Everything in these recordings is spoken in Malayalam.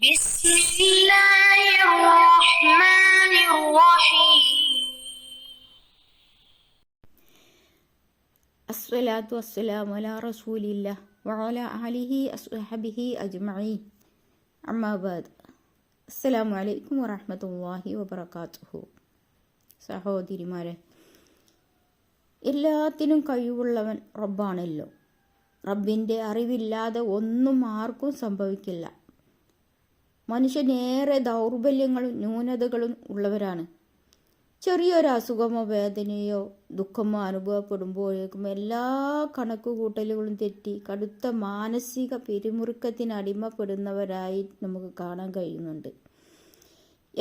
بسم الله الرحمن الرحيم. അസ്സലാത്തു വസ്സലാമു അലാ റസൂലില്ലാഹ് വഅലാ ആലിഹി അസ്ഹബിഹി അജ്മഈൻ. അമ്മാ ബഅദ്. അസ്സലാമു അലൈക്കും വറഹ്മത്തുള്ളാഹി വബറകാതുഹു. സഹോദരിമാരെ, എല്ലാത്തിനും കഴിവുള്ളവൻ റബ്ബാണല്ലോ. റബ്ബിൻ്റെ അറിവില്ലാതെ ഒന്നും ആർക്കും സംഭവിക്കില്ല. മനുഷ്യനേറെ ദൗർബല്യങ്ങളും ന്യൂനതകളും ഉള്ളവരാണ്. ചെറിയൊരു അസുഖമോ വേദനയോ ദുഃഖമോ അനുഭവപ്പെടുമ്പോഴേക്കും എല്ലാ കണക്കുകൂട്ടലുകളും തെറ്റി കടുത്ത മാനസിക പിരിമുറുക്കത്തിന് അടിമപ്പെടുന്നവരായി നമുക്ക് കാണാൻ കഴിയുന്നുണ്ട്.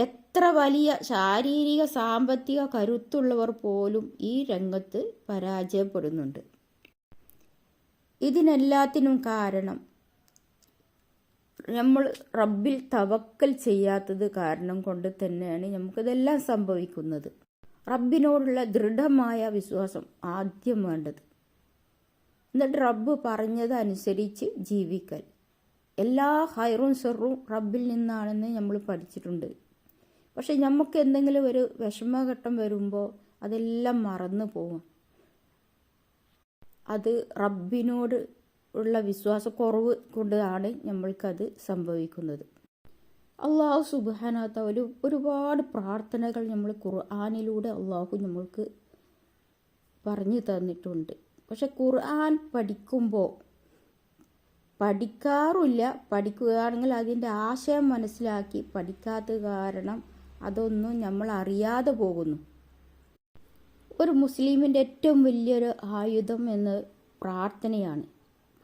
എത്ര വലിയ ശാരീരിക സാമ്പത്തിക കരുത്തുള്ളവർ പോലും ഈ രംഗത്ത് പരാജയപ്പെടുന്നുണ്ട്. ഇതിനെല്ലാത്തിനും കാരണം നമ്മൾ റബ്ബിൽ തവക്കൽ ചെയ്യാത്തത് കാരണം കൊണ്ട് തന്നെയാണ് നമുക്കിതെല്ലാം സംഭവിക്കുന്നത്. റബ്ബിനോടുള്ള ദൃഢമായ വിശ്വാസം ആദ്യം വേണ്ടത്. എന്നിട്ട് റബ്ബ് പറഞ്ഞത് അനുസരിച്ച് ജീവിക്കൽ. എല്ലാ ഹൈറും ഷെറും റബ്ബിൽ നിന്നാണെന്ന് നമ്മൾ പഠിച്ചിട്ടുണ്ട്. പക്ഷെ നമുക്ക് എന്തെങ്കിലും ഒരു വിഷമഘട്ടം വരുമ്പോൾ അതെല്ലാം മറന്നു പോകും. അത് റബ്ബിനോട് ഉള്ള വിശ്വാസക്കുറവ് കൊണ്ടാണ് നമ്മൾക്കത് സംഭവിക്കുന്നത്. അള്ളാഹു സുബ്ഹാനഹു വ തആല ഒരുപാട് പ്രാർത്ഥനകൾ നമ്മൾ ഖുർആനിലൂടെ അള്ളാഹു നമ്മൾക്ക് പറഞ്ഞു തന്നിട്ടുണ്ട്. പക്ഷെ ഖുർആൻ പഠിക്കാറില്ല. പഠിക്കുകയാണെങ്കിൽ അതിൻ്റെ ആശയം മനസ്സിലാക്കി പഠിക്കാത്ത കാരണം അതൊന്നും നമ്മൾ അറിയാതെ പോകുന്നു. ഒരു മുസ്ലിമിൻ്റെ ഏറ്റവും വലിയൊരു ആയുധം എന്ന് പ്രാർത്ഥനയാണ്.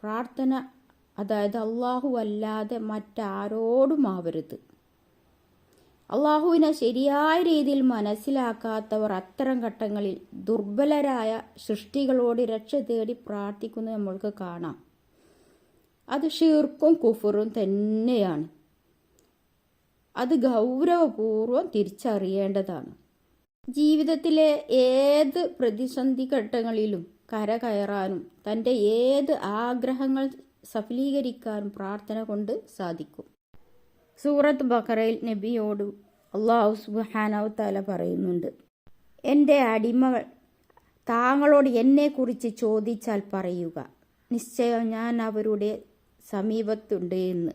പ്രാർത്ഥന, അതായത് അള്ളാഹു അല്ലാതെ മറ്റാരോടും ആവരുത്. അള്ളാഹുവിനെ ശരിയായ രീതിയിൽ മനസ്സിലാക്കാത്തവർ അത്തരം ഘട്ടങ്ങളിൽ ദുർബലരായ സൃഷ്ടികളോട് രക്ഷ തേടി പ്രാർത്ഥിക്കുന്നത് നമ്മൾക്ക് കാണാം. അത് ഷിർക്കും കുഫറും തന്നെയാണ്. അത് ഗൗരവപൂർവ്വം തിരിച്ചറിയേണ്ടതാണ്. ജീവിതത്തിലെ ഏത് പ്രതിസന്ധി ഘട്ടങ്ങളിലും കരകയറാനും തൻ്റെ ഏത് ആഗ്രഹങ്ങൾ സഫലീകരിക്കാനും പ്രാർത്ഥന കൊണ്ട് സാധിക്കും. സൂറത്ത് ബഖറയിൽ നബിയോട് അല്ലാഹു സുബ്ഹാനഹു വ തആല പറയുന്നുണ്ട്, എൻ്റെ അടിമകൾ താങ്കളോട് എന്നെക്കുറിച്ച് ചോദിച്ചാൽ പറയുക, നിശ്ചയം ഞാൻ അവരുടെ സമീപത്തുണ്ട് എന്ന്.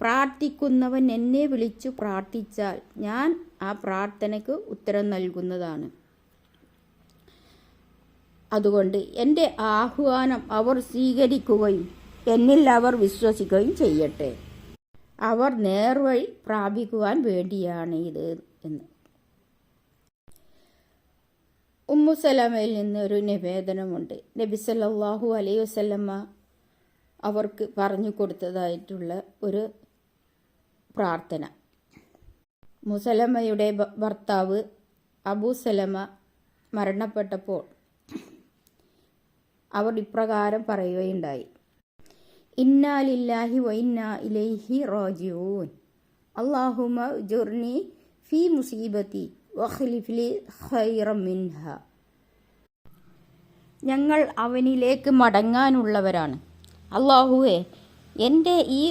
പ്രാർത്ഥിക്കുന്നവൻ എന്നെ വിളിച്ചു പ്രാർത്ഥിച്ചാൽ ഞാൻ ആ പ്രാർത്ഥനയ്ക്ക് ഉത്തരം നൽകുന്നതാണ്. അതുകൊണ്ട് എൻ്റെ ആഹ്വാനം അവർ സ്വീകരിക്കുകയും എന്നിൽ അവർ വിശ്വസിക്കുകയും ചെയ്യട്ടെ. അവർ നേർവഴി പ്രാപിക്കുവാൻ വേണ്ടിയാണ് ഇത് എന്ന്. ഉമ്മു സലമയിൽ നിന്ന് ഒരു നിവേദനമുണ്ട്. നബി സല്ലല്ലാഹു അലൈഹി വസല്ലമ അവർക്ക് പറഞ്ഞു കൊടുത്തതായിട്ടുള്ള ഒരു പ്രാർത്ഥന. മുസലമയുടെ ഭർത്താവ് അബൂ സലമ മരണപ്പെട്ടപ്പോൾ അവർ ഇപ്രകാരം പറയുകയുണ്ടായി, ഇന്നാ ലില്ലാഹി വ ഇന്നാ ഇലൈഹി റാജിഊൻ. അല്ലാഹുമ്മ ഉജ്ർനി ഫീ മുസീബതി വഖ്ലിഫ് ലി ഖൈറൻ മിൻഹാ. ഞങ്ങൾ അവനിലേക്ക് മടങ്ങാനുള്ളവരാണ്. അല്ലാഹുവേ, എൻ്റെ ഈ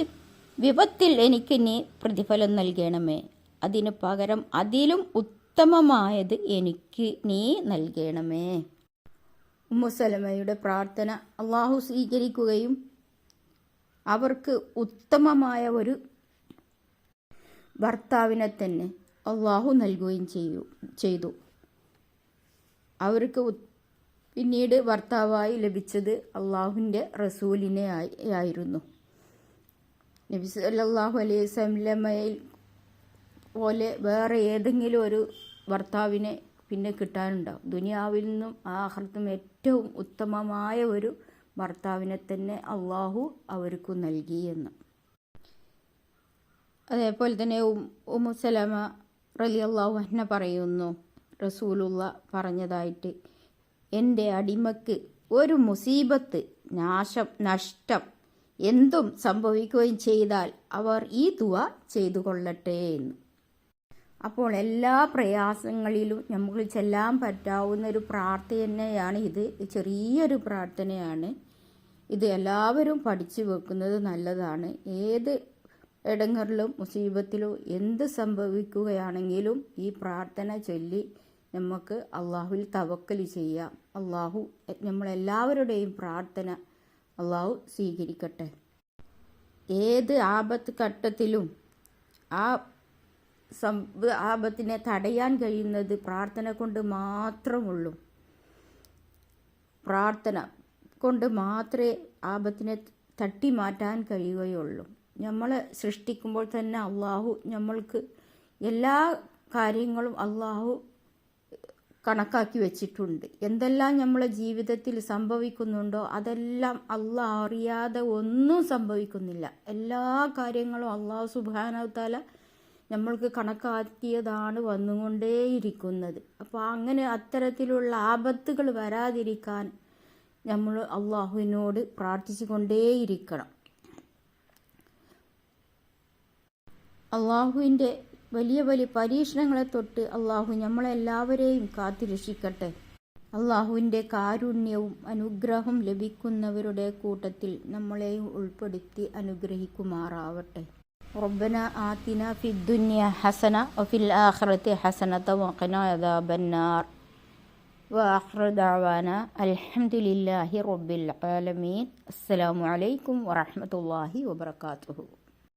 വിപത്തിൽ എനിക്ക് നീ പ്രതിഫലം നൽകണമേ. അതിനു പകരം അതിലും ഉത്തമമായത് എനിക്ക് നീ നൽകണമേ. ഉമ്മു സലമയുടെ പ്രാർത്ഥന അള്ളാഹു സ്വീകരിക്കുകയും അവർക്ക് ഉത്തമമായ ഒരു ഭർത്താവിനെ തന്നെ അള്ളാഹു നൽകുകയും ചെയ്തു. അവർക്ക് പിന്നീട് ഭർത്താവായി ലഭിച്ചത് അള്ളാഹുവിൻ്റെ റസൂലിനെ ആയിരുന്നു. നബി സല്ലല്ലാഹു അലൈഹി വസല്ലമയിൽ പോലെ വേറെ ഏതെങ്കിലും ഒരു ഭർത്താവിനെ പിന്നെ കിട്ടാനുണ്ടാവും. ദുനിയാവിൽ നിന്നും ആഖിറത്തും ഏറ്റവും ഉത്തമമായ ഒരു ഭർത്താവിനെ തന്നെ അള്ളാഹു അവർക്ക് നൽകിയെന്ന്. അതേപോലെ തന്നെ ഉമ്മു സലമ റളിയല്ലാഹു അൻഹ പറയുന്നു, റസൂലുള്ള പറഞ്ഞതായിട്ട്, എൻ്റെ അടിമക്ക് ഒരു മുസീബത്ത്, നാശം, നഷ്ടം എന്തും സംഭവിക്കുകയും ചെയ്താൽ അവർ ഈ ദുആ ചെയ്തു കൊള്ളട്ടെ എന്ന്. അപ്പോൾ എല്ലാ പ്രയാസങ്ങളിലും നമുക്ക് ചെല്ലാൻ പറ്റാവുന്ന ഒരു പ്രാർത്ഥനയാണ് ഇത്. ചെറിയൊരു പ്രാർത്ഥനയാണ് ഇത്. എല്ലാവരും പഠിച്ചു വെക്കുന്നത് നല്ലതാണ്. ഏത് ഇടങ്ങളിലും മുസീബത്തിലും എന്ത് സംഭവിക്കുകയാണെങ്കിലും ഈ പ്രാർത്ഥന ചൊല്ലി നമുക്ക് അള്ളാഹുവിൽ തവക്കൽ ചെയ്യാം. അള്ളാഹു നമ്മളെല്ലാവരുടെയും പ്രാർത്ഥന അള്ളാഹു സ്വീകരിക്കട്ടെ. ഏത് ആപത്ത് ഘട്ടത്തിലും ആ ആപത്തിനെ തടയാൻ കഴിയുന്നത് പ്രാർത്ഥന കൊണ്ട് മാത്രമുള്ളൂ. പ്രാർത്ഥന കൊണ്ട് മാത്രമേ ആപത്തിനെ തട്ടി മാറ്റാൻ കഴിയുകയുള്ളൂ. നമ്മളെ സൃഷ്ടിക്കുമ്പോൾ തന്നെ അള്ളാഹു നമ്മൾക്ക് എല്ലാ കാര്യങ്ങളും അള്ളാഹു കണക്കാക്കി വെച്ചിട്ടുണ്ട്. എന്തെല്ലാം നമ്മളെ ജീവിതത്തിൽ സംഭവിക്കുന്നുണ്ടോ അതെല്ലാം അള്ളാഹ് അറിയാതെ ഒന്നും സംഭവിക്കുന്നില്ല. എല്ലാ കാര്യങ്ങളും അള്ളാഹു സുബ്ഹാനഹു തആല നമ്മൾക്ക് കണക്കാക്കിയതാണ് വന്നുകൊണ്ടേയിരിക്കുന്നത്. അപ്പോൾ അങ്ങനെ അത്തരത്തിലുള്ള ആപത്തുകൾ വരാതിരിക്കാൻ നമ്മൾ അള്ളാഹുവിനോട് പ്രാർത്ഥിച്ചു കൊണ്ടേയിരിക്കണം. അള്ളാഹുവിൻ്റെ വലിയ വലിയ പരീക്ഷണങ്ങളെ തൊട്ട് അള്ളാഹു നമ്മളെല്ലാവരെയും കാത്തുരക്ഷിക്കട്ടെ. അള്ളാഹുവിൻ്റെ കാരുണ്യവും അനുഗ്രഹം ലഭിക്കുന്നവരുടെ കൂട്ടത്തിൽ നമ്മളെയും ഉൾപ്പെടുത്തി അനുഗ്രഹിക്കുമാറാവട്ടെ. റബ്ബന ആതിന ഫിദ്ദുനിയ ഹസന വഫിൽ ആഖിറതി ഹസനത വഖിനാ അദാബന്നാർ. വആഖിറു ദഅവാന അൽഹംദുലില്ലാഹി റബ്ബിൽ ആലമീൻ. അസ്സലാമു അലൈക്കും വറഹ്മത്തുള്ളാഹി വബറകാതുഹു.